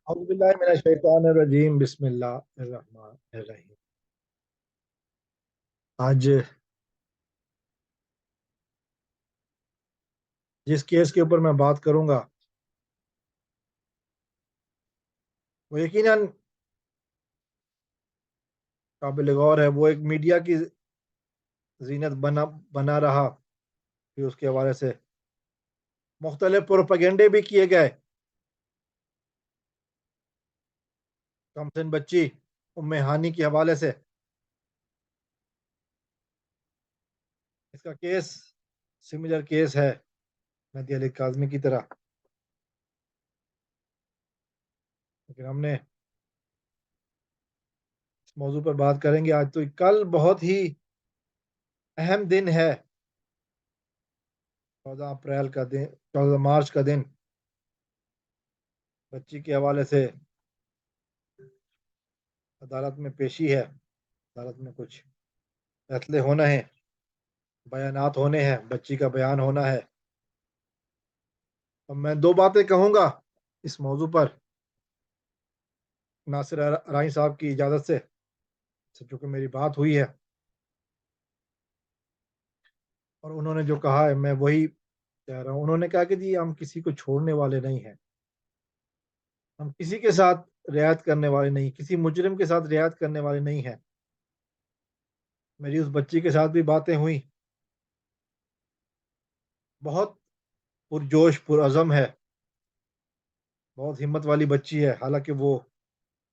اعوذ باللہ من الشیطان الرجیم بسم اللہ الرحمن الرحیم۔ آج جس کیس کے اوپر میں بات کروں گا وہ یقیناً قابل غور ہے۔ وہ ایک میڈیا کی زینت بنا رہا، پھر اس کے حوالے سے مختلف پروپیگنڈے بھی کیے گئے۔ کمسن بچی ام ہانی کے حوالے سے اس کا کیس سملر کیس ہے مہدی علی کاظمی کی طرح، لیکن ہم نے اس موضوع پر بات کریں گے آج۔ تو کل بہت ہی اہم دن ہے، 14 اپریل کا دن، 14 مارچ کا دن۔ بچی کے حوالے سے عدالت میں پیشی ہے، عدالت میں کچھ فیصلے ہونا ہے، بیانات ہونے ہیں، بچی کا بیان ہونا ہے۔ اب میں 2 باتیں کہوں گا اس موضوع پر ناصر ارائیں صاحب کی اجازت سے، چونکہ میری بات ہوئی ہے اور انہوں نے جو کہا ہے میں وہی کہہ رہا ہوں۔ انہوں نے کہا کہ جی ہم کسی کو چھوڑنے والے نہیں ہیں، ہم کسی کے ساتھ رعایت کرنے والے نہیں، کسی مجرم کے ساتھ رعایت کرنے والے نہیں ہیں۔ میری اس بچی کے ساتھ بھی باتیں ہوئیں، بہت پرجوش پرعزم ہے، بہت ہمت والی بچی ہے، حالانکہ وہ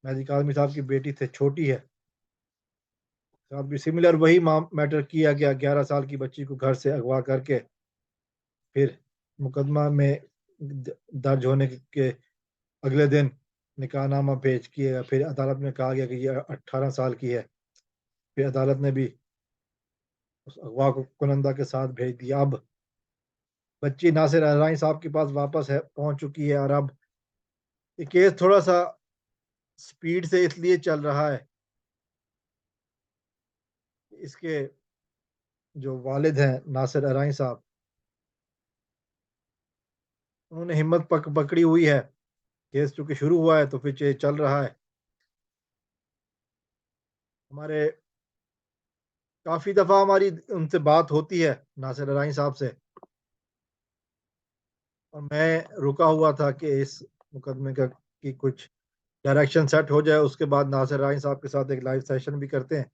مہدی کاظمی صاحب کی بیٹی سے چھوٹی ہے۔ ساتھ بھی سملر وہی میٹر کیا گیا، 11 سال کی بچی کو گھر سے اغوا کر کے پھر مقدمہ میں درج ہونے کے اگلے دن نکاح نامہ پیش کیا گیا، پھر عدالت میں کہا گیا کہ یہ 18 سال کی ہے، پھر عدالت نے بھی اس اغوا کو کنندہ کے ساتھ بھیج دیا۔ اب بچی ناصر ارائیں صاحب کے پاس واپس ہے، پہنچ چکی ہے، اور اب یہ کیس تھوڑا سا سپیڈ سے اس لیے چل رہا ہے، اس کے جو والد ہیں ناصر ارائیں صاحب، انہوں نے ہمت پکڑی ہوئی ہے۔ کیس چونکہ شروع ہوا ہے تو پھر چل رہا ہے۔ ہمارے کافی دفعہ ہماری ان سے بات ہوتی ہے ناصر ارائیں صاحب سے، اور میں رکا ہوا تھا کہ اس مقدمے کی کچھ ڈائریکشن سیٹ ہو جائے، اس کے بعد ناصر ارائیں صاحب کے ساتھ ایک لائیو سیشن بھی کرتے ہیں۔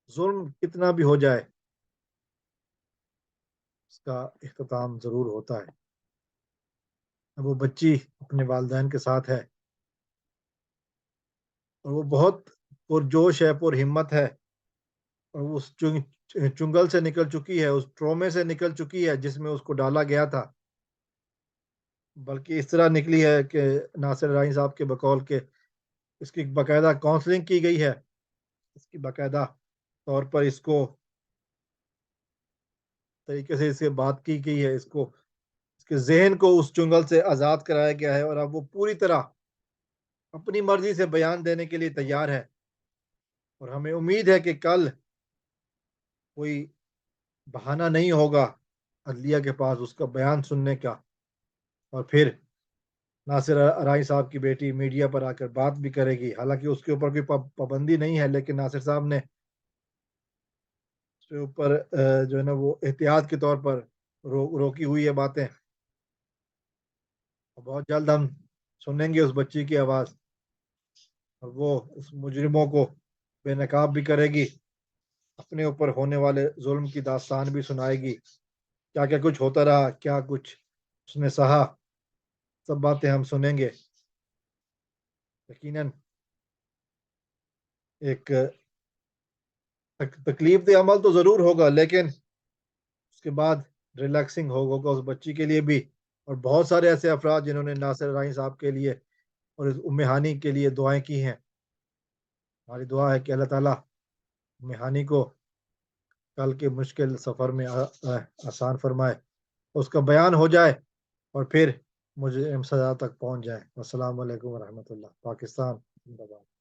ظلم کتنا بھی ہو جائے اس کا اختتام ضرور ہوتا ہے۔ اب وہ بچی اپنے والدین کے ساتھ ہے اور وہ بہت پرجوش ہے، پر ہمت ہے، اور اس چنگل سے نکل چکی ہے، اس ٹرومے سے نکل چکی ہے جس میں اس کو ڈالا گیا تھا۔ بلکہ اس طرح نکلی ہے کہ ناصر ارائیں صاحب کے بقول کے اس کی باقاعدہ کاؤنسلنگ کی گئی ہے، اس کی باقاعدہ طور پر اس کو طریقے سے اس سے بات کی گئی ہے، اس کے ذہن کو اس چنگل سے آزاد کرایا گیا ہے، اور اب وہ پوری طرح اپنی مرضی سے بیان دینے کے لیے تیار ہے۔ اور ہمیں امید ہے کہ کل کوئی بہانہ نہیں ہوگا عدلیہ کے پاس اس کا بیان سننے کا، اور پھر ناصر ارائیں صاحب کی بیٹی میڈیا پر آ کر بات بھی کرے گی۔ حالانکہ اس کے اوپر کوئی پابندی نہیں ہے، لیکن ناصر صاحب نے اس کے اوپر جو ہے نا وہ احتیاط کے طور پر روکی ہوئی ہے باتیں۔ بہت جلد ہم سنیں گے اس بچی کی آواز، اور وہ اس مجرموں کو بے نقاب بھی کرے گی، اپنے اوپر ہونے والے ظلم کی داستان بھی سنائے گی، کیا کیا کچھ ہوتا رہا، کیا کچھ اس نے سہا، سب باتیں ہم سنیں گے۔ یقیناً ایک تکلیف دہ عمل تو ضرور ہوگا، لیکن اس کے بعد ریلیکسنگ ہوگا اس بچی کے لیے بھی، اور بہت سارے ایسے افراد جنہوں نے ناصر ارائیں صاحب کے لیے اور اس ام ہانی کے لیے دعائیں کی ہیں۔ ہماری دعا ہے کہ اللہ تعالیٰ ام ہانی کو کل کے مشکل سفر میں آسان فرمائے، اس کا بیان ہو جائے، اور پھر مجھے سزا تک پہنچ جائے۔ السلام علیکم ورحمۃ اللہ۔ پاکستان زندہ باد۔